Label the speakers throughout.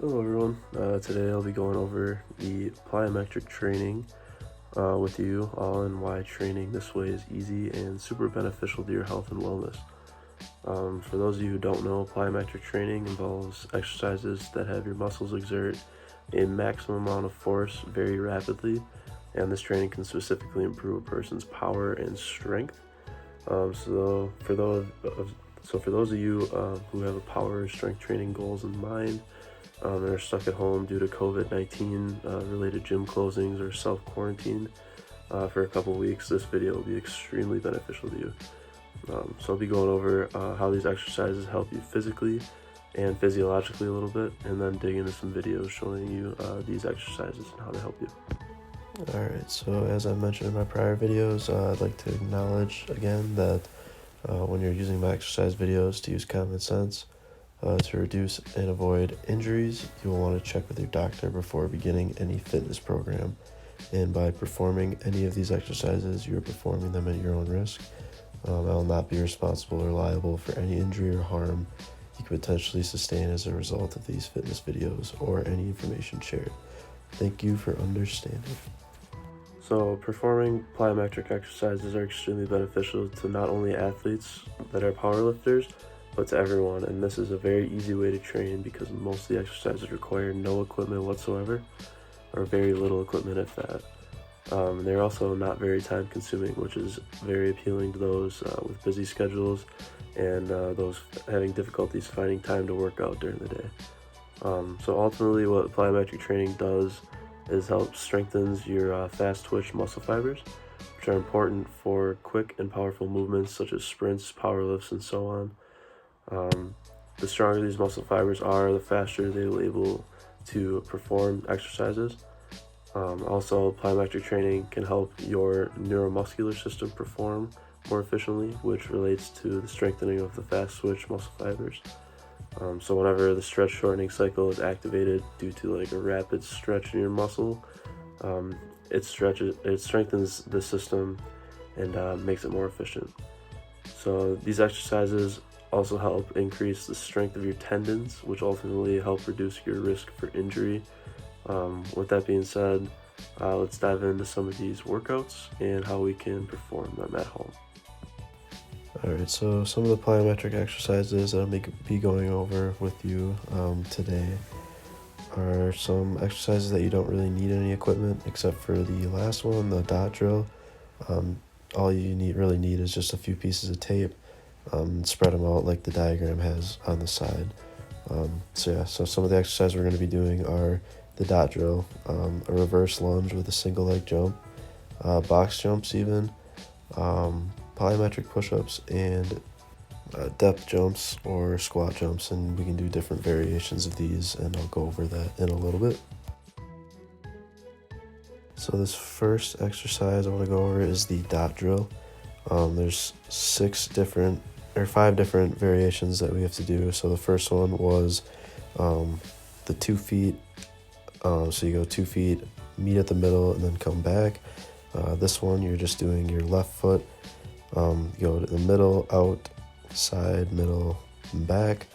Speaker 1: Hello everyone. Today I'll be going over the plyometric training with you all and why training this way is easy and super beneficial to your health and wellness. For those of you who don't know, plyometric training involves exercises that have your muscles exert a maximum amount of force very rapidly, and this training can specifically improve a person's power and strength. So for those of you who have a power or strength training goals in mind, and are stuck at home due to COVID-19 related gym closings or self-quarantine for a couple weeks, this video will be extremely beneficial to you. So I'll be going over how these exercises help you physically and physiologically a little bit, and then dig into some videos showing you these exercises and how they help you. Alright, so as I mentioned in my prior videos, I'd like to acknowledge again that when you're using my exercise videos, to use common sense. To reduce and avoid injuries, you will want to check with your doctor before beginning any fitness program. And by performing any of these exercises, you are performing them at your own risk. I will not be responsible or liable for any injury or harm you could potentially sustain as a result of these fitness videos or any information shared. Thank you for understanding. So, performing plyometric exercises are extremely beneficial to not only athletes that are powerlifters, but to everyone, and this is a very easy way to train because most of the exercises require no equipment whatsoever, or very little equipment if that. They're also not very time consuming, which is very appealing to those with busy schedules and those having difficulties finding time to work out during the day. So ultimately what plyometric training does is help strengthens your fast twitch muscle fibers, which are important for quick and powerful movements such as sprints, power lifts, and so on. The stronger these muscle fibers are, the faster they will be able to perform exercises. Also, plyometric training can help your neuromuscular system perform more efficiently, which relates to the strengthening of the fast twitch muscle fibers. So whenever the stretch shortening cycle is activated due to like a rapid stretch in your muscle, it strengthens the system and makes it more efficient. So these exercises also help increase the strength of your tendons, which ultimately help reduce your risk for injury. With that being said, let's dive into some of these workouts and how we can perform them at home. Alright, so some of the plyometric exercises that I'll be going over with you today are some exercises that you don't really need any equipment except for the last one, the dot drill. All you really need is just a few pieces of tape. Spread them out like the diagram has on the side. So some of the exercises we're going to be doing are the dot drill, a reverse lunge with a single leg jump, box jumps even, plyometric push-ups, and depth jumps or squat jumps, and we can do different variations of these, and I'll go over that in a little bit. So this first exercise I want to go over is the dot drill. There's 5 different variations that we have to do. So the first one was the 2 feet. So you go 2 feet, meet at the middle, and then come back. This one, you're just doing your left foot. You go to the middle, out, side, middle, and back,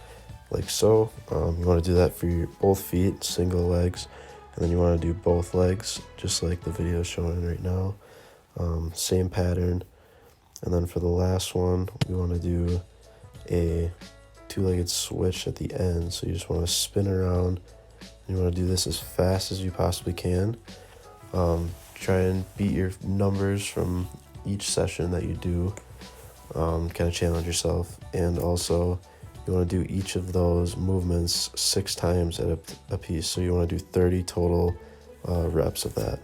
Speaker 1: like so. You want to do that for both feet, single legs, and then you want to do both legs, just like the video is showing right now. Same pattern. And then for the last one, we want to do a 2-legged switch at the end. So you just want to spin around. You want to do this as fast as you possibly can. Try and beat your numbers from each session that you do. Kind of challenge yourself. And also, you want to do each of those movements 6 times at a piece. So you want to do 30 total reps of that.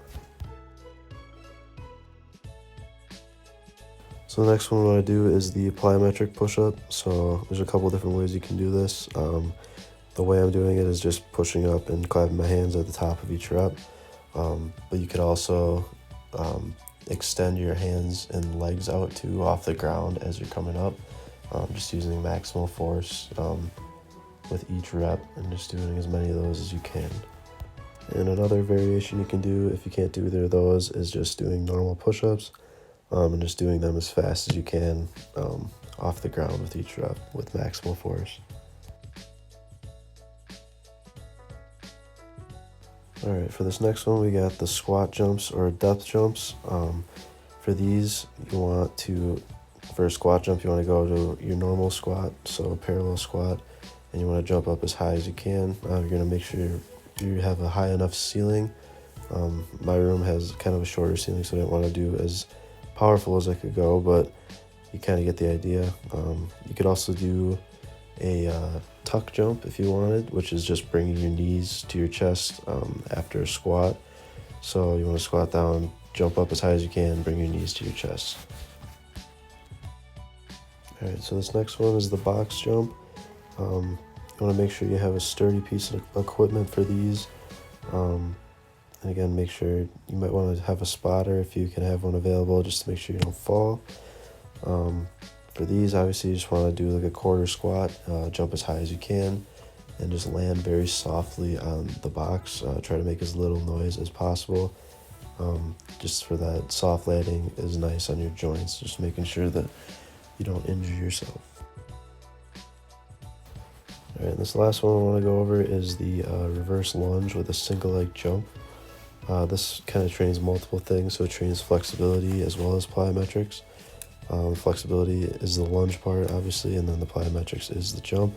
Speaker 1: So the next one we want to do is the plyometric push-up. So there's a couple different ways you can do this. The way I'm doing it is just pushing up and clapping my hands at the top of each rep. But you could also extend your hands and legs out to off the ground as you're coming up, just using maximal force with each rep and just doing as many of those as you can. And another variation you can do if you can't do either of those is just doing normal push-ups and just doing them as fast as you can off the ground with each rep with maximal force. All right, for this next one, we got the squat jumps or depth jumps. For these, you want to, for a squat jump, you want to go to your normal squat, so a parallel squat, and you want to jump up as high as you can. You're going to make sure you have a high enough ceiling. My room has kind of a shorter ceiling, so I didn't want to do as powerful as I could go, but you kind of get the idea. You could also do a tuck jump if you wanted, which is just bringing your knees to your chest after a squat. So you want to squat down, jump up as high as you can, bring your knees to your chest. All right, so this next one is the box jump. You want to make sure you have a sturdy piece of equipment for these. And again, make sure you might want to have a spotter if you can have one available, just to make sure you don't fall. For these, obviously, you just want to do like a quarter squat, jump as high as you can, and just land very softly on the box. Try to make as little noise as possible. Just for that soft landing is nice on your joints, just making sure that you don't injure yourself. All right, this last one I want to go over is the reverse lunge with a single leg jump. This kind of trains multiple things, so it trains flexibility as well as plyometrics. Flexibility is the lunge part, obviously, and then the plyometrics is the jump.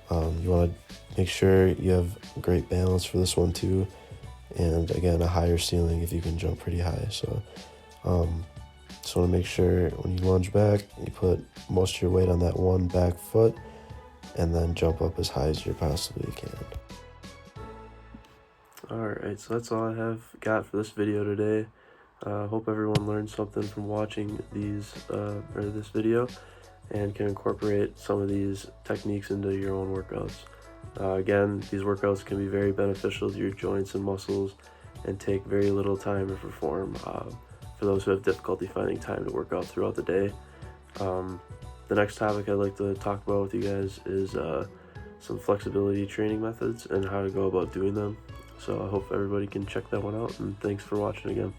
Speaker 1: You want to make sure you have great balance for this one too, and again, a higher ceiling if you can jump pretty high. So just want to make sure when you lunge back, you put most of your weight on that one back foot, and then jump up as high as you possibly can. Alright, so that's all I have got for this video today. Hope everyone learned something from watching this video and can incorporate some of these techniques into your own workouts. Again, these workouts can be very beneficial to your joints and muscles and take very little time to perform for those who have difficulty finding time to work out throughout the day. The next topic I'd like to talk about with you guys is some flexibility training methods and how to go about doing them. So I hope everybody can check that one out, and thanks for watching again.